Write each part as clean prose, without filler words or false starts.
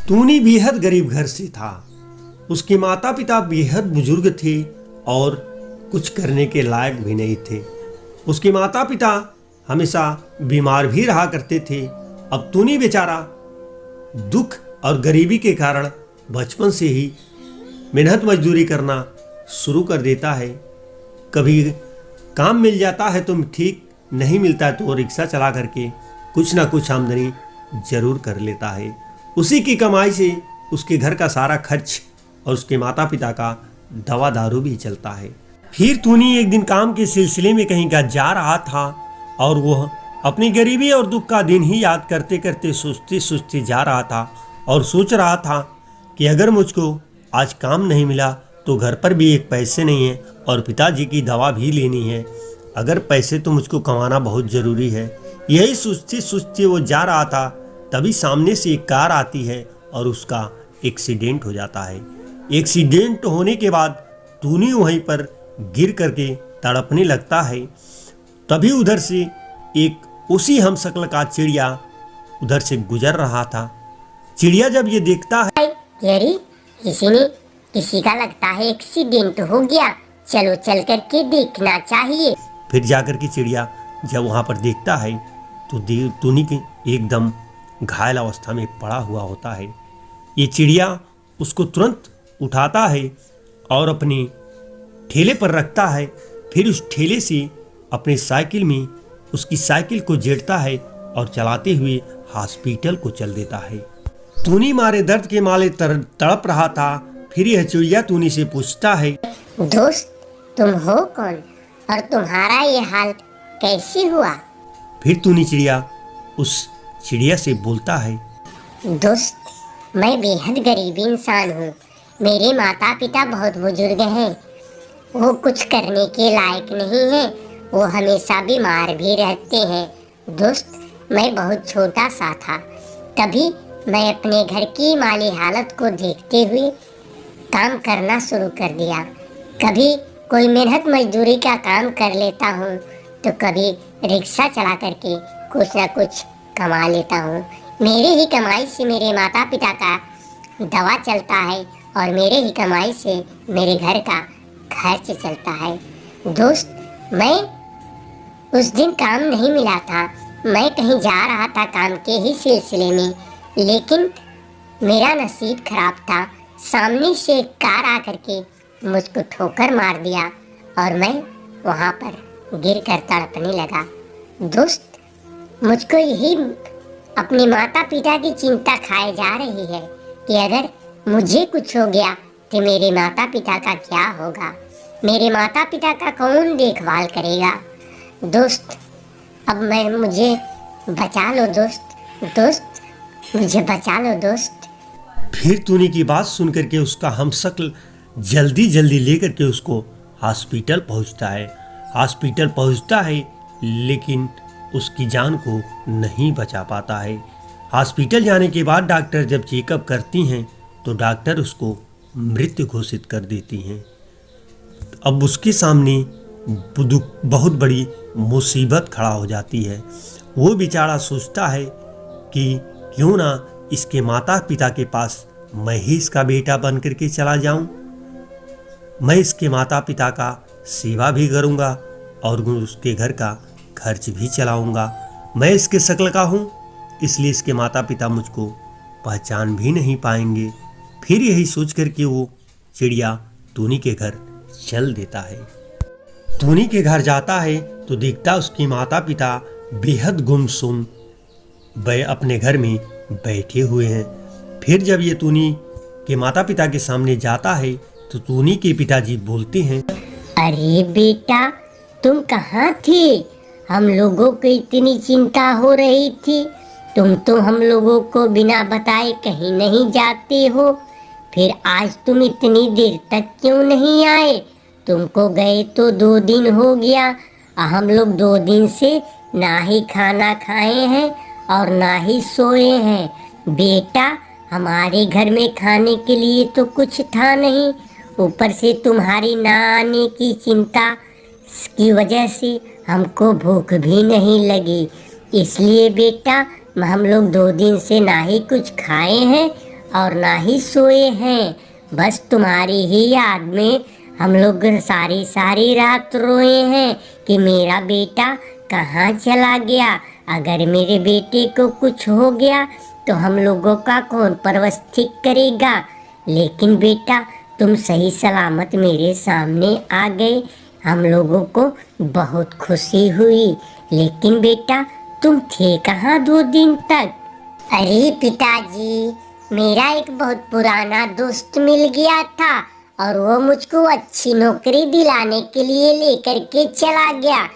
टूनी बेहद गरीब घर से था। उसके माता पिता बेहद बुजुर्ग थे और कुछ करने के लायक भी नहीं थे। उसके माता पिता हमेशा बीमार भी रहा करते थे। अब टूनी बेचारा दुख और गरीबी के कारण बचपन से ही मेहनत मजदूरी करना शुरू कर देता है। कभी काम मिल जाता है तो ठीक, नहीं मिलता है तो रिक्शा चला करके कुछ ना कुछ आमदनी जरूर कर लेता है। उसी की कमाई से उसके घर का सारा खर्च और उसके माता पिता का दवा दारू भी चलता है। फिर टूनी एक दिन काम के सिलसिले में कहीं का जा रहा था और वह अपनी गरीबी और दुख का दिन ही याद करते करते सोचते सोचते जा रहा था और सोच रहा था कि अगर मुझको आज काम नहीं मिला तो घर पर भी एक पैसे नहीं है और पिताजी की दवा भी लेनी है। अगर पैसे तो मुझको कमाना बहुत ज़रूरी है। यही सोचते सोचते वो जा रहा था, तभी सामने से एक कार आती है और उसका एक्सीडेंट हो जाता है। एक्सीडेंट होने के बाद टूनी वहीं पर गिर करके तड़पने लगता है। तभी उधर से एक उसी हमशक्ल का चिड़िया उधर से गुजर रहा था। चिड़िया जब ये देखता है, अरे किसी का लगता है एक्सीडेंट हो गया, चलो चल करके देखना चाहिए। फिर जाकर के चिड़िया जब वहाँ पर देखता है तो टूनी के एकदम घायल अवस्था में पड़ा हुआ होता है। ये चिड़िया उसको तुरंत उठाता है और अपने ठेले पर रखता है। फिर उस ठेले से अपने साइकिल में उसकी साइकिल को जेड़ता है और चलाते हुए हॉस्पिटल को चल देता है। टूनी मारे दर्द के मारे तड़प रहा था। फिर यह चिड़िया टूनी से पूछता है, दोस्त तुम हो कौन और तुम्हारा ये हाल कैसे हुआ? फिर टूनी चिड़िया उस चिड़िया से बोलता है, दोस्त मैं बेहद गरीब इंसान हूँ। मेरे माता पिता बहुत बुजुर्ग हैं, वो कुछ करने के लायक नहीं हैं, वो हमेशा बीमार भी रहते हैं। दोस्त मैं बहुत छोटा सा था, तभी मैं अपने घर की माली हालत को देखते हुए काम करना शुरू कर दिया। कभी कोई मेहनत मजदूरी का काम कर लेता हूँ तो कभी रिक्शा चला करके कुछ ना कुछ कमा लेता हूँ। मेरे ही कमाई से मेरे माता पिता का दवा चलता है और मेरे ही कमाई से मेरे घर का खर्च चलता है। दोस्त मैं उस दिन काम नहीं मिला था, मैं कहीं जा रहा था काम के ही सिलसिले में, लेकिन मेरा नसीब खराब था। सामने से एक कार आकर के मुझको ठोकर मार दिया और मैं वहाँ पर गिर कर तड़पने लगा। दोस्त मुझको यही अपने माता पिता की चिंता खाए जा रही है कि अगर मुझे कुछ हो गया तो मेरे माता पिता का क्या होगा, मेरे माता पिता का कौन देखभाल करेगा। दोस्त अब मुझे बचा लो दोस्त मुझे बचा लो दोस्त। फिर टूनी की बात सुनकर के उसका हमशक्ल जल्दी जल्दी लेकर के उसको हॉस्पिटल पहुंचता है। हॉस्पिटल पहुंचता है लेकिन उसकी जान को नहीं बचा पाता है। हॉस्पिटल जाने के बाद डॉक्टर जब चेकअप करती हैं तो डॉक्टर उसको मृत घोषित कर देती हैं। अब उसके सामने बहुत बड़ी मुसीबत खड़ा हो जाती है। वो बेचारा सोचता है कि क्यों ना इसके माता पिता के पास मैं ही इसका बेटा बन करके चला जाऊं। मैं इसके माता पिता का सेवा भी करूंगा और उसके घर का खर्च भी चलाऊंगा। मैं इसके शक्ल का हूं, इसलिए इसके माता पिता मुझको पहचान भी नहीं पाएंगे। फिर यही सोच कर के वो चिड़िया टूनी के घर चल देता है। टूनी के घर जाता है तो देखता उसके माता पिता बेहद गुमसुम अपने घर में बैठे हुए हैं। फिर जब ये टूनी के माता पिता के सामने जाता है तो टूनी के पिताजी बोलते हैं, अरे बेटा तुम कहाँ थे? हम लोगों को इतनी चिंता हो रही थी, तुम तो हम लोगों को बिना बताए कहीं नहीं जाते हो। फिर आज तुम इतनी देर तक क्यों नहीं आए? तुमको गए तो 2 दिन हो गया, हम लोग 2 दिन से ना ही खाना खाए हैं और ना ही सोए हैं। बेटा हमारे घर में खाने के लिए तो कुछ था नहीं, ऊपर से तुम्हारी ना आने की चिंता की वजह से हमको भूख भी नहीं लगी। इसलिए बेटा हम लोग 2 दिन से ना ही कुछ खाए हैं और ना ही सोए हैं। बस तुम्हारी ही याद में हम लोग सारी सारी रात रोए हैं कि मेरा बेटा कहाँ चला गया। अगर मेरे बेटे को कुछ हो गया तो हम लोगों का कौन परवरिश ठीक करेगा। लेकिन बेटा तुम सही सलामत मेरे सामने आ गए, हम लोगों को बहुत खुशी हुई। लेकिन बेटा तुम थे कहाँ 2 दिन तक? अरे पिताजी, मेरा एक बहुत पुराना दोस्त मिल गया था और वो मुझको अच्छी नौकरी दिलाने के लिए लेकर के चला गया,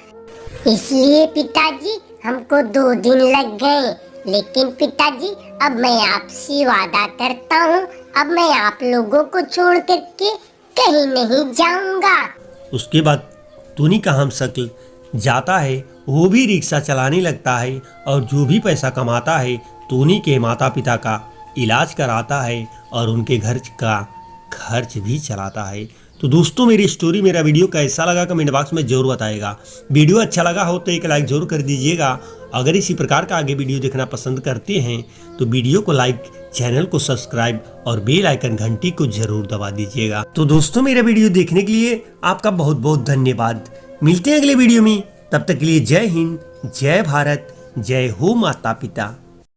इसलिए पिताजी हमको 2 दिन लग गए। लेकिन पिताजी अब मैं आपसे वादा करता हूँ, अब मैं आप लोगों को छोड़ करके कहीं नहीं जाऊंगा। उसके बाद टूनी का हमशक्ल जाता है, वो भी रिक्शा चलाने लगता है और जो भी पैसा कमाता है टूनी के माता पिता का इलाज कराता है और उनके घर का खर्च भी चलाता है। तो दोस्तों मेरी स्टोरी, मेरा वीडियो कैसा लगा कमेंट बॉक्स में जरूर बताइएगा। वीडियो अच्छा लगा हो तो एक लाइक जरूर कर दीजिएगा। अगर इसी प्रकार का आगे वीडियो देखना पसंद करते हैं तो वीडियो को लाइक, चैनल को सब्सक्राइब और बेल आइकन घंटी को जरूर दबा दीजिएगा। तो दोस्तों मेरा वीडियो देखने के लिए आपका बहुत बहुत धन्यवाद। मिलते हैं अगले वीडियो में, तब तक के लिए जय हिंद, जय भारत, जय हो माता पिता।